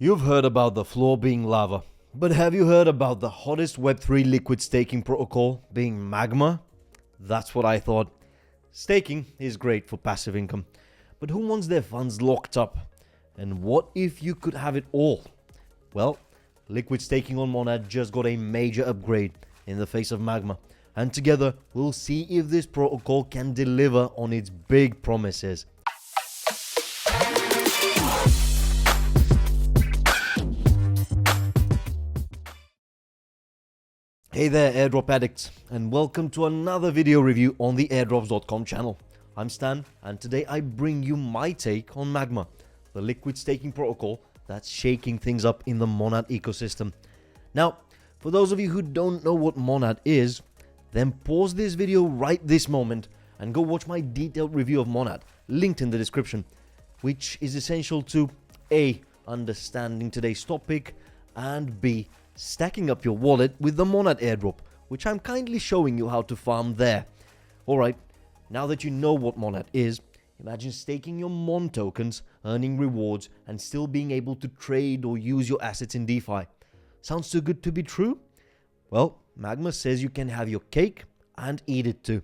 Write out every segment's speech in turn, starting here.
You've heard about the floor being lava, but have you heard about the hottest Web3 liquid staking protocol being Magma? That's what I thought. Staking is great for passive income, but who wants their funds locked up? And what if you could have it all? Well, liquid staking on Monad just got a major upgrade in the face of Magma, and together we'll see if this protocol can deliver on its big promises. Hey there airdrop addicts, and welcome to another video review on the airdrops.com channel. I'm Stan, and today I bring you my take on Magma, the liquid staking protocol that's shaking things up in the Monad ecosystem. Now, for those of you who don't know what Monad is, then pause this video right this moment and go watch my detailed review of Monad, linked in the description, which is essential to A, understanding today's topic, and B, stacking up your wallet with the Monad airdrop, which I'm kindly showing you how to farm there. Alright, now that you know what Monad is, imagine staking your MON tokens, earning rewards, and still being able to trade or use your assets in DeFi. Sounds too good to be true? Well, Magma says you can have your cake and eat it too.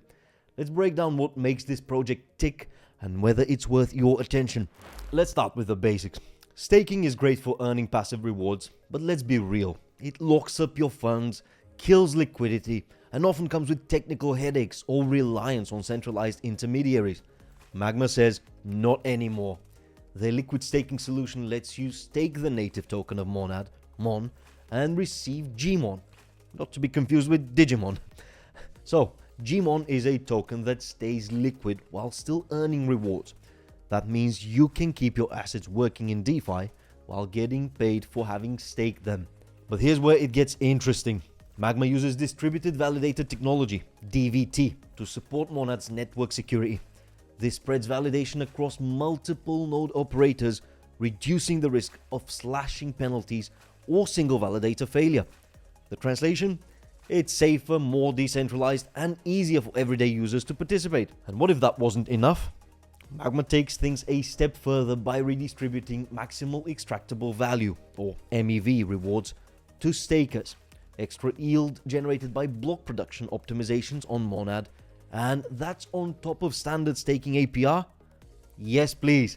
Let's break down what makes this project tick and whether it's worth your attention. Let's start with the basics. Staking is great for earning passive rewards, but let's be real. It locks up your funds, kills liquidity, and often comes with technical headaches or reliance on centralized intermediaries. Magma says not anymore. Their liquid staking solution lets you stake the native token of Monad, MON, and receive gMON, not to be confused with Digimon. So, gMON is a token that stays liquid while still earning rewards. That means you can keep your assets working in DeFi while getting paid for having staked them. But here's where it gets interesting. Magma uses distributed validator technology, DVT, to support Monad's network security. This spreads validation across multiple node operators, reducing the risk of slashing penalties or single validator failure. The translation? It's safer, more decentralized, and easier for everyday users to participate. And what if that wasn't enough? Magma takes things a step further by redistributing maximal extractable value, or MEV rewards, to stakers, extra yield generated by block production optimizations on Monad, and that's on top of standard staking APR? Yes please.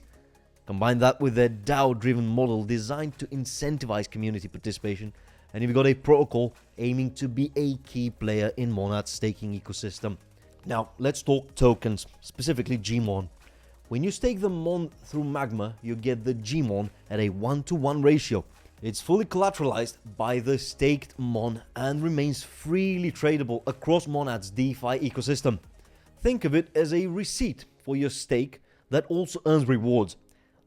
Combine that with their DAO-driven model designed to incentivize community participation, and you've got a protocol aiming to be a key player in Monad's staking ecosystem. Now let's talk tokens, specifically gMON. When you stake the MON through Magma, you get the gMON at a 1-to-1 ratio. It's fully collateralized by the staked MON and remains freely tradable across Monad's DeFi ecosystem. Think of it as a receipt for your stake that also earns rewards.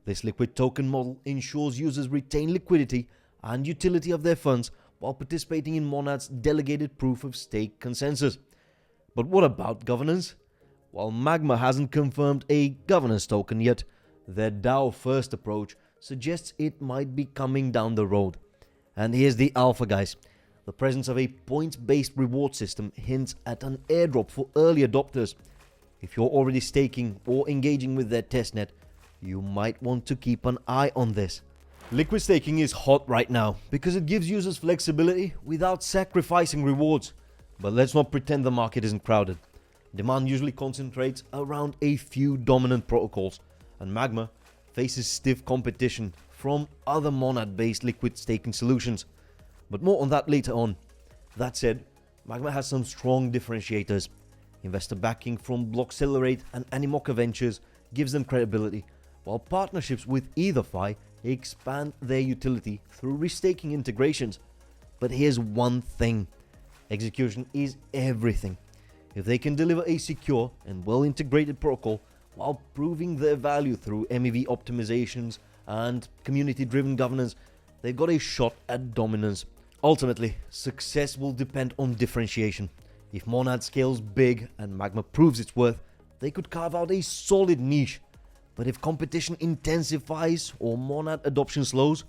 This liquid token model ensures users retain liquidity and utility of their funds while participating in Monad's delegated proof of stake consensus. But what about governance? While Magma hasn't confirmed a governance token yet, their DAO first approach suggests it might be coming down the road. And here's the alpha guys. The presence of a points-based reward system hints at an airdrop for early adopters. If you're already staking or engaging with their testnet, you might want to keep an eye on this. Liquid staking is hot right now because it gives users flexibility without sacrificing rewards. But let's not pretend the market isn't crowded. Demand usually concentrates around a few dominant protocols, and Magma faces stiff competition from other Monad-based liquid staking solutions. But more on that later on. That said, Magma has some strong differentiators. Investor backing from Blockcelerate and Animoca Ventures gives them credibility, while partnerships with EtherFi expand their utility through restaking integrations. But here's one thing. Execution is everything. If they can deliver a secure and well-integrated protocol while proving their value through MEV optimizations and community-driven governance, they've got a shot at dominance. Ultimately, success will depend on differentiation. If Monad scales big and Magma proves its worth, they could carve out a solid niche. But if competition intensifies or Monad adoption slows,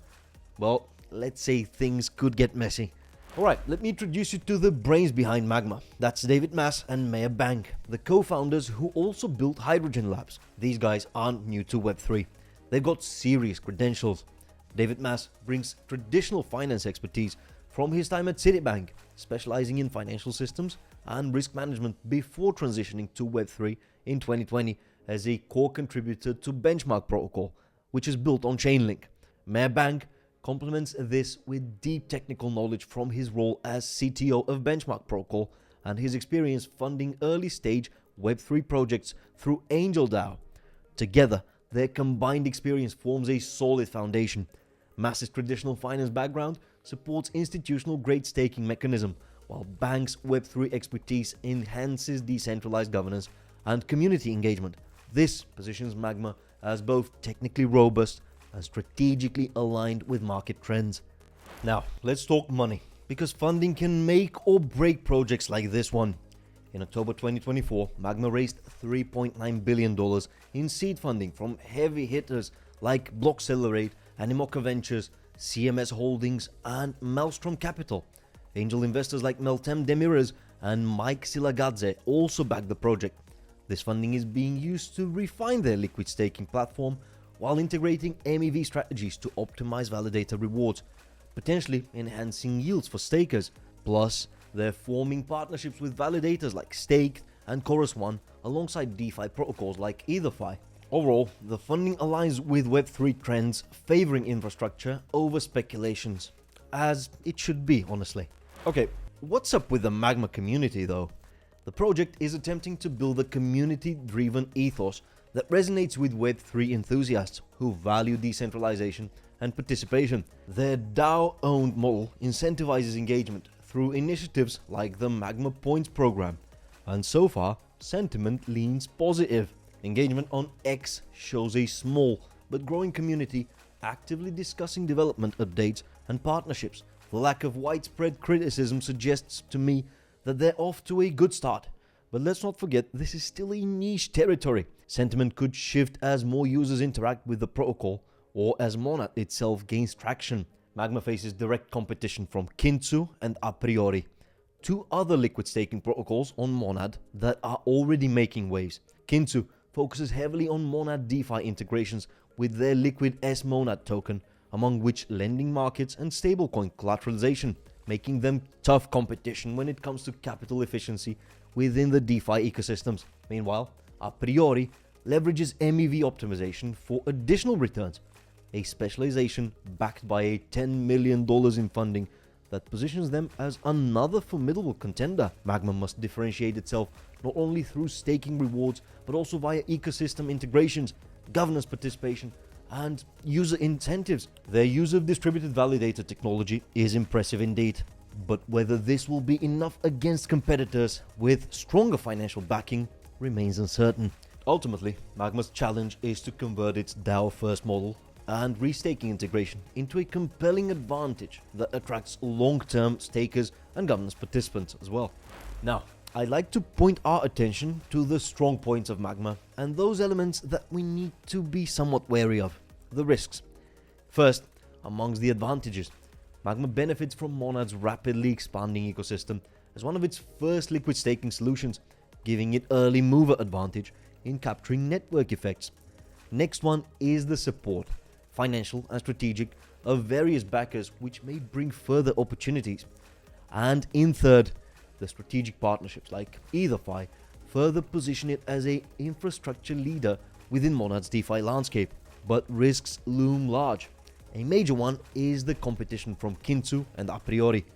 well, let's say things could get messy. Alright, let me introduce you to the brains behind Magma. That's David Mass and Meir Bank, the co-founders who also built Hydrogen Labs. These guys aren't new to Web3. They've got serious credentials. David Mass brings traditional finance expertise from his time at Citibank, specializing in financial systems and risk management before transitioning to Web3 in 2020 as a core contributor to Benchmark protocol, which is built on Chainlink. Bank complements this with deep technical knowledge from his role as CTO of Benchmark protocol and his experience funding early-stage Web3 projects through AngelDAO. Together, their combined experience forms a solid foundation. Mass's traditional finance background supports institutional-grade staking mechanism, while Bank's Web3 expertise enhances decentralized governance and community engagement. This positions Magma as both technically robust and strategically aligned with market trends. Now, let's talk money, because funding can make or break projects like this one. In October 2024, Magma raised $3.9 billion in seed funding from heavy hitters like Blockcelerate, Animoca Ventures, CMS Holdings, and Maelstrom Capital. Angel investors like Meltem Demirors and Mike Silagadze also backed the project. This funding is being used to refine their liquid staking platform while integrating MEV strategies to optimize validator rewards, potentially enhancing yields for stakers. Plus, they're forming partnerships with validators like Staked and Chorus One alongside DeFi protocols like EtherFi. Overall, the funding aligns with Web3 trends favoring infrastructure over speculations, as it should be, honestly. Okay, what's up with the Magma community though? The project is attempting to build a community-driven ethos that resonates with Web3 enthusiasts who value decentralization and participation. Their DAO-owned model incentivizes engagement through initiatives like the Magma Points program, and so far, sentiment leans positive. Engagement on X shows a small but growing community actively discussing development updates and partnerships. The lack of widespread criticism suggests to me that they're off to a good start. But let's not forget, this is still a niche territory. Sentiment could shift as more users interact with the protocol or as Monad itself gains traction. Magma faces direct competition from Kintsu and A Priori, two other liquid staking protocols on Monad that are already making waves. Kintsu focuses heavily on Monad DeFi integrations with their liquid S-Monad token, among which lending markets and stablecoin collateralization, making them tough competition when it comes to capital efficiency within the DeFi ecosystems. Meanwhile, A Priori leverages MEV optimization for additional returns, a specialization backed by a $10 million in funding that positions them as another formidable contender. Magma must differentiate itself not only through staking rewards, but also via ecosystem integrations, governance participation, and user incentives. Their use of distributed validator technology is impressive indeed, but whether this will be enough against competitors with stronger financial backing remains uncertain. Ultimately, Magma's challenge is to convert its DAO-first model and restaking integration into a compelling advantage that attracts long-term stakers and governance participants as well. Now, I'd like to point our attention to the strong points of Magma and those elements that we need to be somewhat wary of, the risks. First, amongst the advantages, Magma benefits from Monad's rapidly expanding ecosystem as one of its first liquid staking solutions, giving it early mover advantage in capturing network effects. Next one is the support, financial and strategic, of various backers, which may bring further opportunities. And in third, the strategic partnerships like EtherFi further position it as an infrastructure leader within Monad's DeFi landscape. But risks loom large. A major one is the competition from Kintsu and A Priori.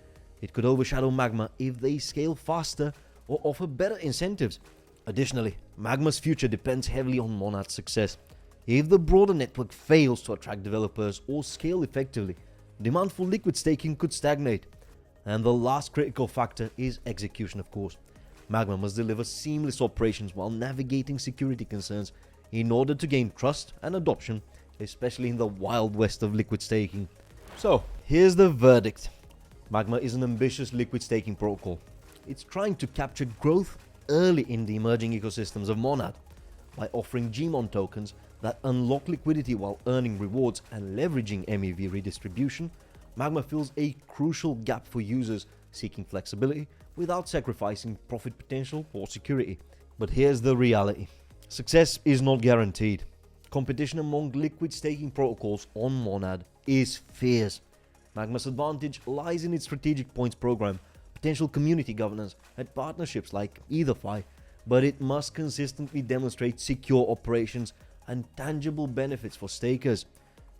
It could overshadow Magma if they scale faster or offer better incentives. Additionally, Magma's future depends heavily on Monad's success. If the broader network fails to attract developers or scale effectively, demand for liquid staking could stagnate. And the last critical factor is execution, of course. Magma must deliver seamless operations while navigating security concerns in order to gain trust and adoption, especially in the wild west of liquid staking. So, here's the verdict. Magma is an ambitious liquid staking protocol. It's trying to capture growth early in the emerging ecosystems of Monad by offering gMON tokens that unlock liquidity while earning rewards and leveraging MEV redistribution. Magma fills a crucial gap for users seeking flexibility without sacrificing profit potential or security. But here's the reality. Success is not guaranteed. Competition among liquid staking protocols on Monad is fierce. Magma's advantage lies in its strategic points program, potential community governance, and partnerships like DeFi, but it must consistently demonstrate secure operations and tangible benefits for stakers.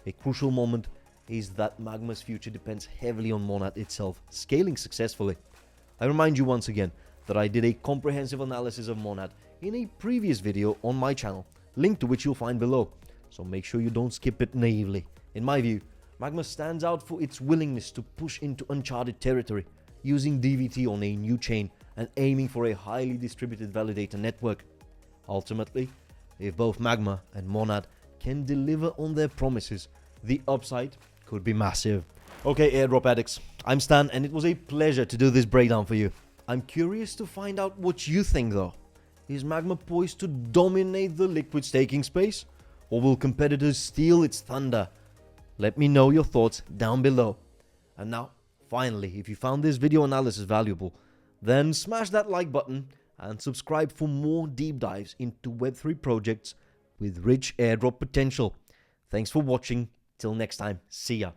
A crucial moment is that Magma's future depends heavily on Monad itself scaling successfully. I remind you once again that I did a comprehensive analysis of Monad in a previous video on my channel, link to which you'll find below, so make sure you don't skip it naively. In my view, Magma stands out for its willingness to push into uncharted territory, using DVT on a new chain and aiming for a highly distributed validator network. Ultimately, if both Magma and Monad can deliver on their promises, the upside could be massive. Okay, airdrop addicts, I'm Stan and it was a pleasure to do this breakdown for you. I'm curious to find out what you think though. Is Magma poised to dominate the liquid staking space? Or will competitors steal its thunder? Let me know your thoughts down below. And now, finally, if you found this video analysis valuable, then smash that like button and subscribe for more deep dives into Web3 projects with rich airdrop potential. Thanks for watching. Till next time, see ya.